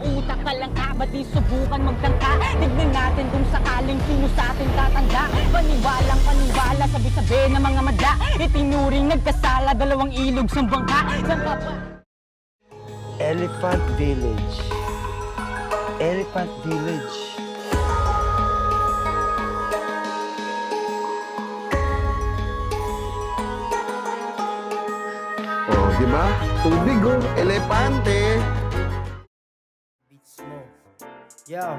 utak ka lang ka, ba't di subukan magtangka? Tignan natin kung sakaling sino sa atin tatanda. Paniwalang paniwala, sabi-sabi ng mga madla, itinuring nagkasala, dalawang ilog sa bangka. Saan ka pa? Elephant Village. Elephant Village. Oh, di ba? Tubig oh, elepante. Beats mo. Yo.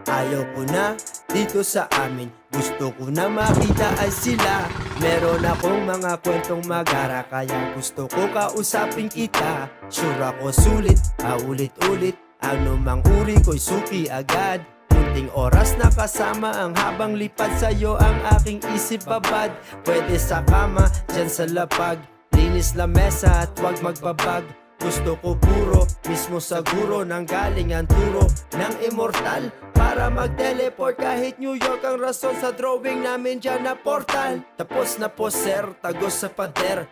Ayaw ko na dito sa amin. Gusto ko na makita ay sila. Meron akong mga kwentong magara, kaya gusto ko kausapin kita. Sure ako sulit, paulit-ulit. Ano mang uri ko'y suki agad. Kunting oras na kasama ang habang lipad sa'yo ang aking isip babad. Pwede sa kama, dyan sa lapag. Linis lamesa at huwag magbabag. Gusto ko puro, mismo sa guro nang galing ang turo ng immortal. Para mag-teleport kahit New York ang rason sa drawing namin dyan na portal. Tapos na po sir, tagos sa pader.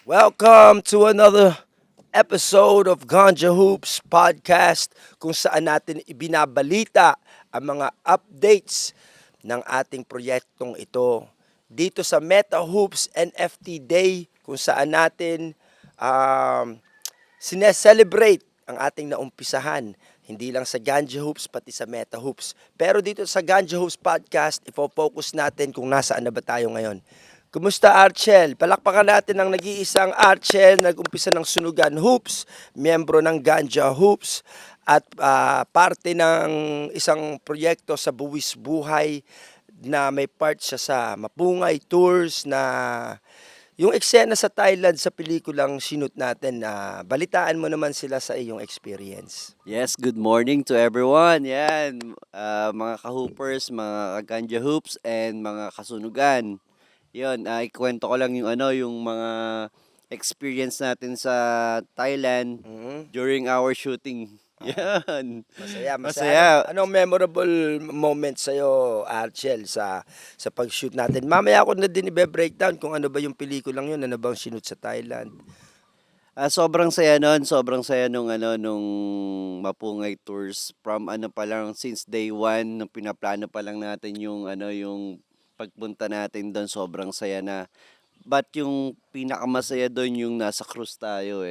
Welcome to another episode of Ganja Hoops Podcast, kung saan natin ibinabalita ang mga updates ng ating proyektong ito dito sa Meta Hoops NFT Day, kung saan natin sineselebrate ang ating naumpisahan, hindi lang sa Ganja Hoops pati sa Meta Hoops. Pero dito sa Ganja Hoops Podcast, ipo-focus natin kung nasaan na ba tayo ngayon. Kumusta Archel? Palakpakan natin ang nag-iisang Archel, nag-umpisa ng Sunugan Hoops, miyembro ng Ganja Hoops, at parte ng isang proyekto sa Buwis Buhay na may part siya sa Mapungay Tours, na yung eksena sa Thailand sa pelikulang sinut natin. Balitaan mo naman sila sa iyong experience. Yes, good morning to everyone. Yan, mga ka-hoopers, mga ka-Ganja Hoops, and mga kasunugan. Yun, ikwento ko lang yung yung mga experience natin sa Thailand during our shooting. Yan. Masaya. Anong memorable moment sa'yo, Archel, sa pag-shoot natin? Mamaya ako na din i-breakdown kung ano ba yung pelikulang yun, ano bang sinut sa Thailand. Sobrang saya nun, nung Mapungay Tours, from pa lang, since day one, nung pinaplano pa lang natin yung yung pagpunta natin doon, sobrang saya na. But yung pinakamasaya doon yung nasa cruise tayo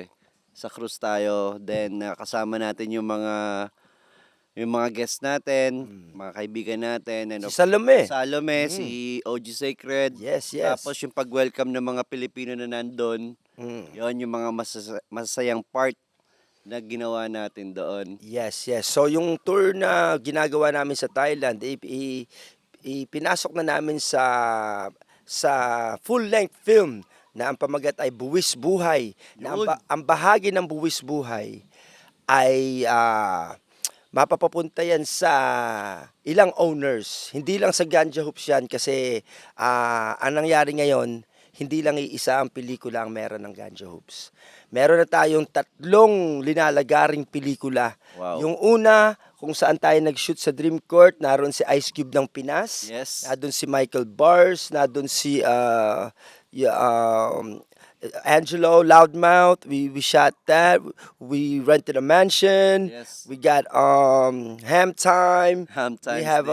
sa cruise tayo, then kasama natin yung mga guests natin, mga kaibigan natin, and Si Salome. si OG Sacred. Yes. Tapos yung pag-welcome ng mga Pilipino na nandun, yon yung mga masasayang part na ginawa natin doon. Yes. So yung tour na ginagawa namin sa Thailand, ipinasok na namin sa full-length film na ang pamagat ay Buwis Buhay. Na ang bahagi ng Buwis Buhay ay mapapapunta yan sa ilang owners. Hindi lang sa Ganja Hoops yan, kasi ang nangyari ngayon, hindi lang iisa ang pelikula ang meron ng Ganja Hoops. Meron na tayong 3 linalagaring pelikula. Wow. Yung una, kung saan tayo nag-shoot sa Dream Court, naroon si Ice Cube ng Pinas. Yes. Naroon si Michael Bars, naroon si Angelo Loudmouth. We shot that. We rented a mansion. Yes. We got Ham Time. Ham We times have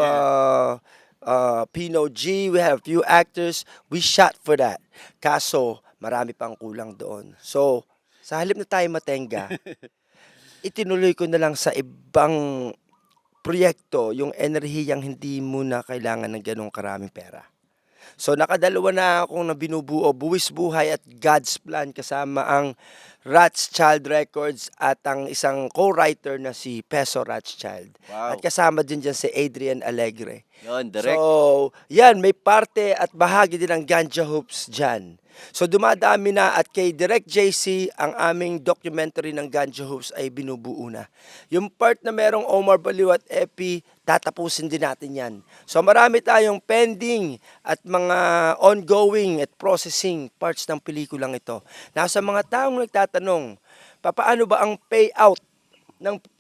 Pino G. We have a few actors. We shot for that. Kaso marami pang kulang doon. So sa halip na tayo matenga, itinuloy ko na lang sa ibang proyekto yung enerhiyang hindi mo na kailangan ng ganong karaming pera. So nakadalawa na akong binubuo, Buwis Buhay at God's Plan, kasama ang Rothschild Records at ang isang co-writer na si Peso Rothschild. Wow. At kasama din dyan si Adrian Alegre. Yun, direct. So, yan, may parte at bahagi din ng Ganja Hoops dyan. So dumadami na, at kay Direct JC, ang aming documentary ng Ganja Hoops ay binubuo na. Yung part na merong Omar Baliw at Epi, tatapusin din natin yan. So marami tayong pending at mga ongoing at processing parts ng pelikulang ito. Nasa mga taong nagtatanong, paano ba ang payout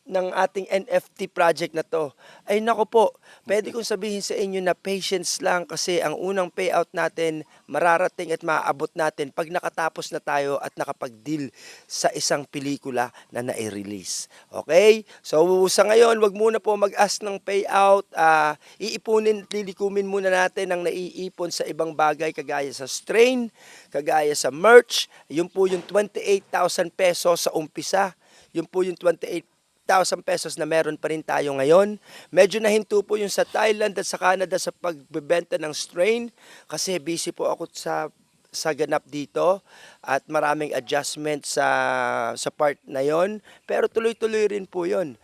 ng ating NFT project na to. Ay nako po, pwede kong sabihin sa inyo na patience lang kasi ang unang payout natin mararating at maaabot natin pag nakatapos na tayo at nakapag-deal sa isang pelikula na nai-release. Okay? So sa ngayon, wag muna po mag-ask ng payout. Iipunin at lilikumin muna natin ang naiipon sa ibang bagay kagaya sa strain, kagaya sa merch. Yun po yung 28,000 pesos sa umpisa. Yun po yung 28,000 pesos na meron pa rin tayo ngayon. Medyo nahinto po yung sa Thailand at sa Canada sa pagbebenta ng strain kasi busy po ako sa ganap dito at maraming adjustment sa part na yon. Pero tuloy-tuloy rin po yon.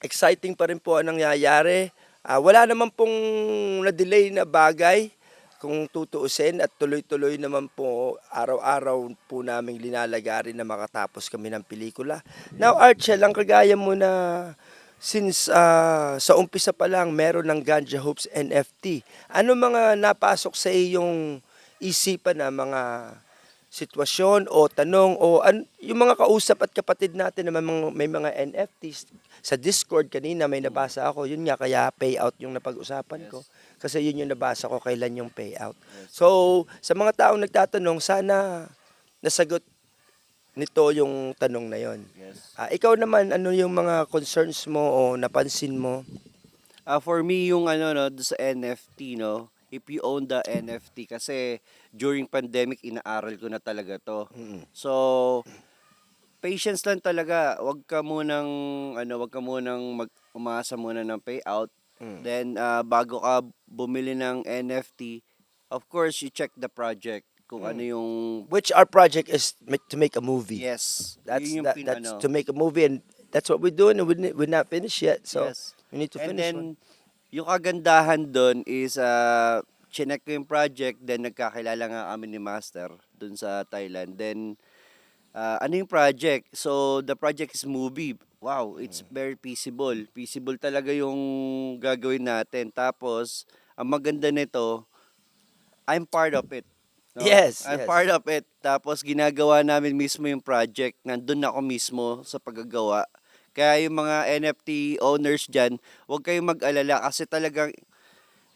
Exciting pa rin po ang nangyayari. Wala naman pong na-delay na bagay kung tutuusin at tuloy-tuloy naman po araw-araw po namin linalagarin na makatapos kami ng pelikula. Now Archel, ang kagaya mo na since sa umpisa pa lang meron ng Ganja Hoops NFT, ano mga napasok sa iyong isipan na mga sitwasyon o tanong o yung mga kausap at kapatid natin na may mga NFTs sa Discord kanina may nabasa ako, yun nga kaya payout yung napag-usapan ko. Kasi yun yung nabasa ko kailan yung payout. So, sa mga taong nagtatanong, sana nasagot nito yung tanong na yon. Ikaw naman, ano yung mga concerns mo o napansin mo? For me, yung sa NFT, no, if you own the NFT, kasi during pandemic, inaaral ko na talaga to. So, patience lang talaga. Wag ka munang umasa muna ng payout. Then, bago ka bumili ng NFT, of course, you check the project kung ano yung... Which our project is to make a movie. Yes. That's yun yung that's to make a movie and that's what we're doing and we're not finished yet. So, Yes. we need to And finish then, one. yung kagandahan doon is, chinek ko yung project, then nagkakilala nga kami ni Master doon sa Thailand. Then, ano yung project? So, the project is movie. Wow, it's very feasible. Feasible talaga yung gagawin natin. Tapos, ang maganda nito, I'm part of it. No? Yes, I'm yes. part of it. Tapos, ginagawa namin mismo yung project. Nandun ako mismo sa paggagawa. Kaya yung mga NFT owners dyan, huwag kayong mag-alala kasi talagang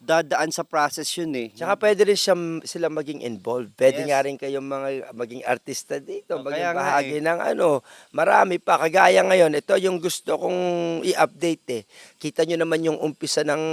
dadaan sa process yun eh. Tsaka pwede rin sila maging involved. Pwede Yes. nga rin kayong maging artista dito, Kaya maging nga bahagi ng marami pa. Kagaya ngayon, ito yung gusto kong i-update eh. Kita nyo naman yung umpisa ng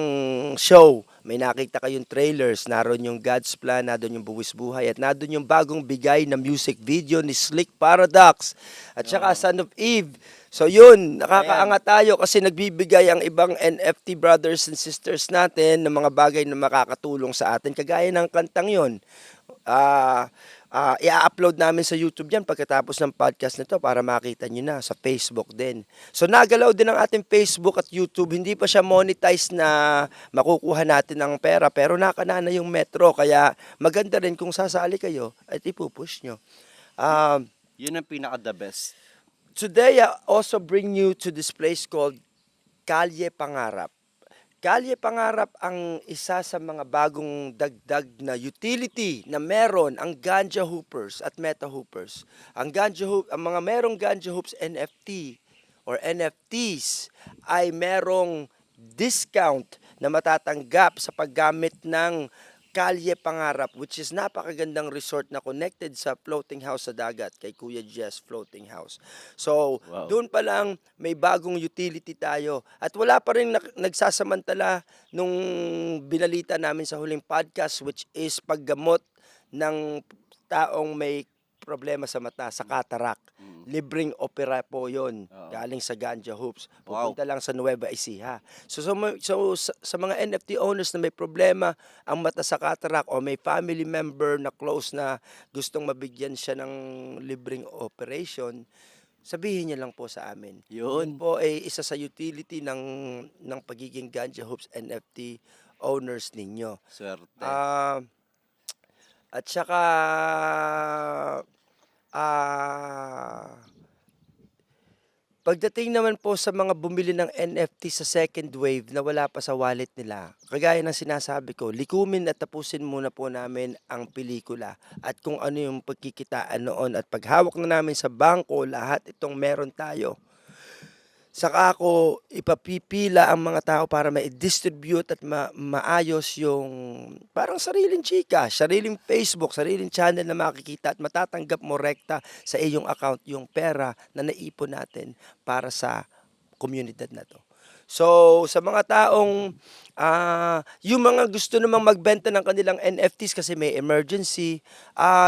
show. May nakita kayong trailers, naroon yung God's Plan, naroon yung Buwis Buhay, at naroon yung bagong bigay na music video ni Slick Paradox, at saka Son of Eve. So yun, nakakaangat tayo kasi nagbibigay ang ibang NFT brothers and sisters natin ng mga bagay na makakatulong sa atin. Kagaya ng kantang yun. I-upload namin sa YouTube yan pagkatapos ng podcast nito para makita nyo na sa Facebook din. So nagalaw din ang ating Facebook at YouTube. Hindi pa siya monetize na makukuha natin ng pera pero nakanana yung Metro. Kaya maganda rin kung sasali kayo at ipupush nyo. Yun ang pinaka-the best. Today, I also bring you to this place called Kalye Pangarap. Kalye Pangarap ang isa sa mga bagong dagdag na utility na meron ang Ganja Hoopers at Meta Hoopers. Ang mga merong Ganja Hoops NFT or NFTs ay merong discount na matatanggap sa paggamit ng Kalye Pangarap, which is napakagandang resort na connected sa floating house sa dagat kay Kuya Jess Floating House. So, Wow. doon pa lang may bagong utility tayo. At wala pa rin nagsasamantala nung binalita namin sa huling podcast, which is paggamot ng taong may problema sa mata, sa cataract. Libreng opera po yun, galing sa Ganja Hoops. Pupunta lang sa Nueva Ecija. So sa mga NFT owners na may problema ang mata sa cataract o may family member na close na gustong mabigyan siya ng libreng operation, sabihin niyo lang po sa amin. Yun. Po ay isa sa utility ng pagiging Ganja Hoops NFT owners ninyo. Swerte. At saka pagdating naman po sa mga bumili ng NFT sa second wave na wala pa sa wallet nila, kagaya ng sinasabi ko, likumin at tapusin muna po namin ang pelikula at kung ano yung pagkikitaan noon at paghawak na namin sa bangko lahat itong meron tayo. Saka ako ipapipila ang mga tao para ma-distribute at maayos yung parang sariling chika, sariling Facebook, sariling channel na makikita at matatanggap mo rekta sa iyong account yung pera na naipon natin para sa komunidad na 'to. So, sa mga taong, yung mga gusto namang magbenta ng kanilang NFTs kasi may emergency,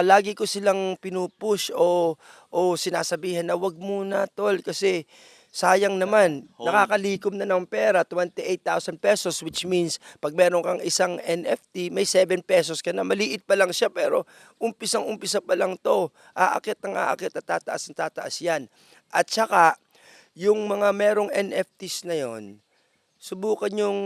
lagi ko silang pinupush o sinasabihan na, "Wag muna tol kasi sayang naman, nakakalikom na ng pera, 28,000 pesos, which means 'pag meron kang isang NFT, may 7 pesos ka na. Maliit pa lang siya pero umpisang-umpisa pa lang 'to. Aakyat ng aakyat at tataas ng tataas 'yan." At saka yung mga merong NFTs na yon, subukan yung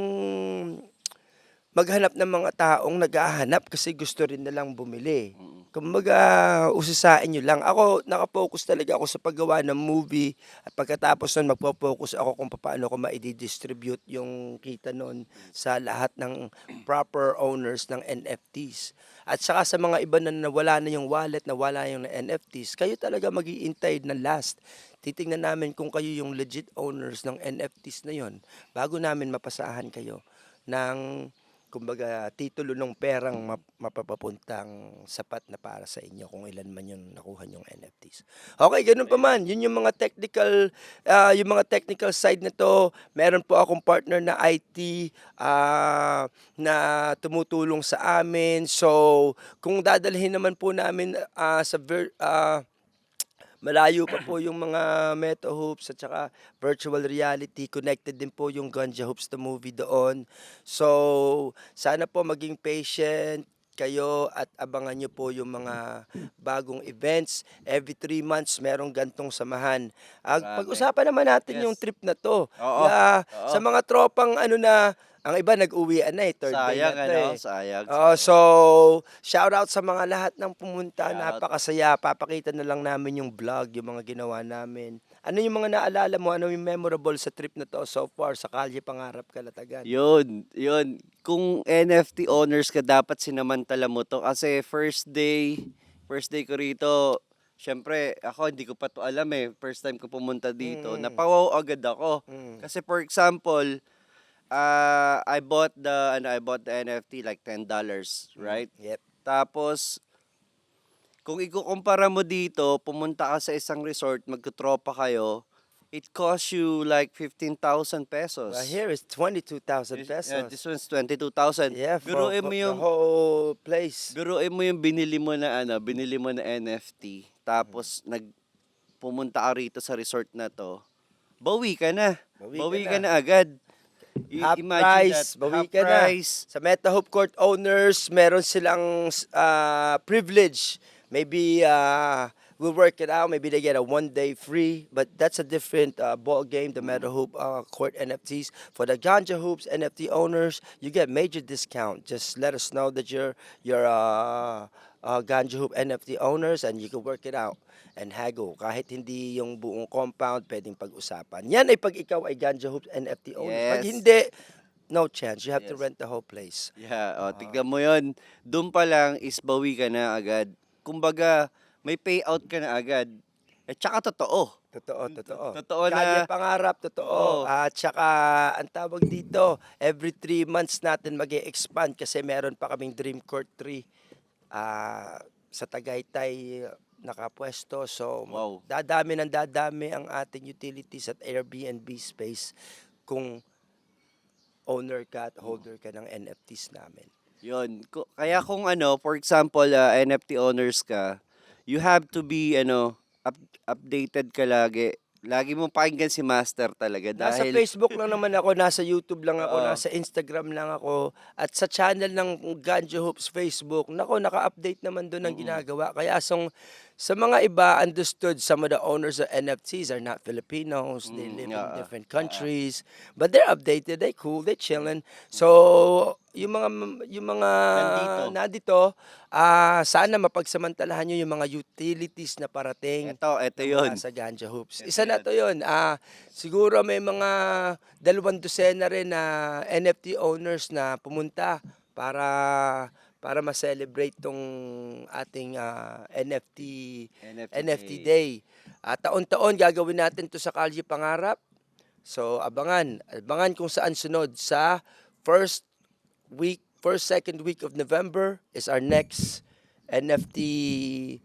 maghanap ng mga taong naghahanap kasi gusto rin nilang bumili. Kumbaga, usasain nyo lang. Ako, nakapokus talaga ako sa paggawa ng movie at pagkatapos nun, magpo-focus ako kung paano ko ma-distribute yung kita nun sa lahat ng proper owners ng NFTs. At saka sa mga iba na nawala na yung wallet, nawala yung NFTs, kayo talaga mag-iintay na last. Titingnan namin kung kayo yung legit owners ng NFTs na yon bago namin mapasahan kayo ng kumbaga titulo ng perang mapapapuntang sapat na para sa inyo kung ilan man yung nakuha yung NFTs. Okay, ganun pa man. Yun yung mga technical side na to. Meron po akong partner na IT na tumutulong sa amin. So, kung dadalhin naman po namin malayo pa po yung mga Meta Hoops at saka virtual reality. Connected din po yung Ganja Hoops the movie doon. So, sana po maging patient kayo at abangan nyo po yung mga bagong events. Every 3 months, merong gantong samahan. Pag-usapan naman natin yung Yes. trip na to. Oo. Oo. Sa mga tropang ang iba nag-uwian na third day Sayang, na to eh. sayang. So, shout out sa mga lahat ng pumunta. Shout. Napakasaya. Papakita na lang namin yung vlog, yung mga ginawa namin. Ano yung mga naalala mo? Ano yung memorable sa trip na to so far sa Kalye Pangarap Kalatagan? Yun. Kung NFT owners ka, dapat sinamantala mo to. Kasi first day ko rito, syempre, ako hindi ko pa to alam eh. First time ko pumunta dito. Napawaw agad ako. Kasi for example, I bought the NFT like $10, right? Yep. Tapos kung ikukumpara mo dito, pumunta ka sa isang resort, magtutropa kayo, it costs you like 15,000 pesos. Well, here is 22,000 Yeah, pesos. this one's 22,000. Yeah, Biruin mo the yung whole place. binili mo na NFT, tapos pumunta ka rito sa resort na to. Bawi ka na. Bawi ka Bawi ka na. na agad. Half Imagine price, that, bawi half ka na. price. Sa Meta Hoop Court owners, meron silang privilege. Maybe we'll work it out. Maybe they get a 1 day free. But that's a different ball game, the Meta Hoop Court NFTs. For the Ganja Hoops NFT owners, you get major discount. Just let us know that you're Ganja Hoop NFT owners and you can work it out and haggle. Kahit hindi yung buong compound, pwedeng pag-usapan. Yan ay pag ikaw ay Ganja Hoops NFT owner. Pag Yes. hindi, no chance. You have to Yes. rent the whole place. Yeah, tignan mo yon. Doon pa lang is bawi ka na agad. Kumbaga, may payout ka na agad. At saka totoo. Totoo. Totoo na. Kalye Pangarap, totoo. Oo. At saka, ang tawag dito, every 3 months natin mag-expand kasi meron pa kaming Dream Court 3 sa Tagaytay nakapwesto. So, Wow. dadami ang ating utilities at Airbnb space kung owner ka at holder ka ng NFTs namin. Yun. Kaya kung for example, NFT owners ka, you have to be updated ka lagi. Lagi mong pakinggan si Master talaga Nasa dahil Facebook lang naman ako, nasa YouTube lang ako, Oo. nasa Instagram lang ako, at sa channel ng Ganja Hoops Facebook, naka-update naman doon ang ginagawa. Kaya sa mga iba, understood, some of the owners of NFTs are not Filipinos, they live in different countries, but they're updated, they cool, they chilling. So, yung mga nandito, sana mapagsamantalahan nyo yung mga utilities na parating. ito Na yun. mula sa Ganja Hoops. Ito Isa na to yun. Siguro may mga 2 dosena rin na NFT owners na pumunta para ma-celebrate tong ating NFT NFT Day. Taon-taon gagawin natin to sa Kalye Pangarap. So abangan kung saan sunod sa second week of November is our next NFT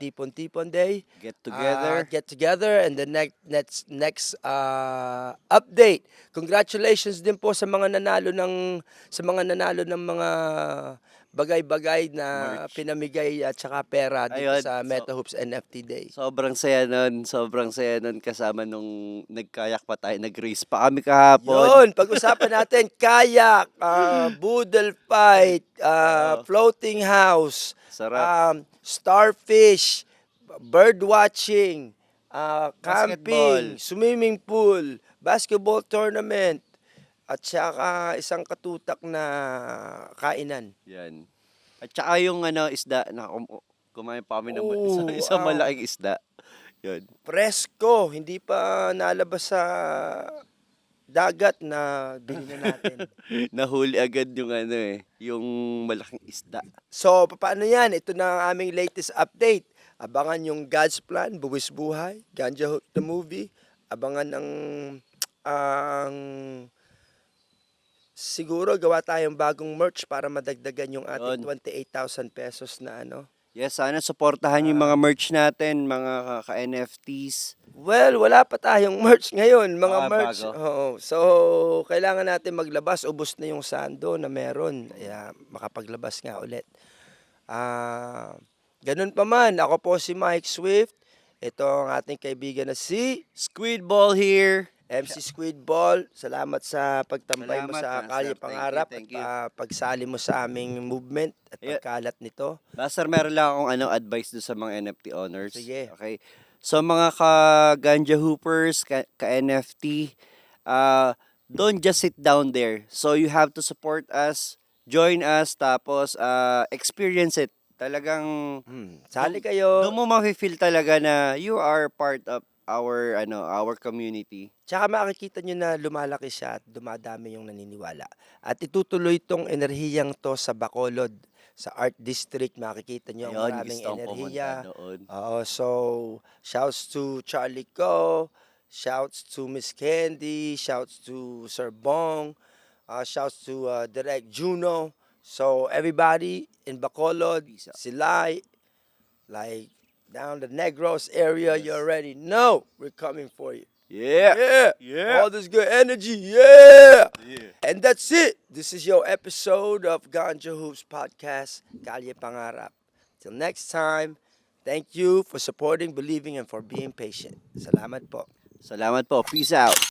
Tipon-Tipon Day. Get together and the next update. Congratulations din po sa mga nanalo ng mga bagay-bagay na Merch. pinamigay at saka pera dito Ayun, sa Meta Hoops NFT Day. Sobrang saya nun kasama nung nagkayak pa tayo, nag-race pa kami kahapon. Yun, pag-usapan natin kayak, boodle fight, floating house, Sarap. starfish, bird watching, camping, Basketball. swimming pool, basketball tournament, at saka isang katutak na kainan. Yan. At saka yung isda, kumain pa kami ng Oo, isang malaking isda. Yun. Presko, hindi pa nalabas sa dagat na bili na natin. Nahuli agad yung yung malaking isda. So, paano yan? Ito na ang aming latest update. Abangan yung God's Plan, Buwis Buhay, Ganja Hoop the Movie. Abangan ang siguro gawa tayong bagong merch para madagdagan yung ating 28,000 pesos na Yes, sana supportahan yung mga merch natin, mga ka-NFTs. Well, wala pa tayong merch ngayon, mga merch. Bago. Oo. So, kailangan natin maglabas. Ubos na yung sando na meron. Kaya makapaglabas nga ulit. Ganun pa man, ako po si Mike Swift. Ito ang ating kaibigan na si Squid Ball here. MC Squidball. Salamat sa pagtambay mo Salamat, sa Master. Kalye Pangarap Thank you. at pagsali mo sa aming movement at Yeah. pagkalat nito. Master, meron lang akong advice do sa mga NFT owners. Sige. Okay. So mga ka-ganja hoopers, ka-NFT, don't just sit down there. So you have to support us, join us, tapos experience it. Talagang Sali kayo. doon mo ma-feel talaga na you are part of our community. Tsaka makikita nyo na lumalaki siya at dumadami yung naniniwala. At itutuloy tong enerhiyang to sa Bacolod, sa Art District. Makikita nyo ang Ayun, maraming gusto kong enerhiya. pumunta doon. So, shouts to Charlie Co, shouts to Miss Candy, shouts to Sir Bong, shouts to Direct Juno. So, everybody in Bacolod, Peace out. Silay, like down the Negros area, you already know we're coming for you. Yeah. Yeah. All this good energy. Yeah. And that's it. This is your episode of Ganja Hoops Podcast, Kalye Pangarap. Till next time, thank you for supporting, believing, and for being patient. Salamat po. Salamat po. Peace out.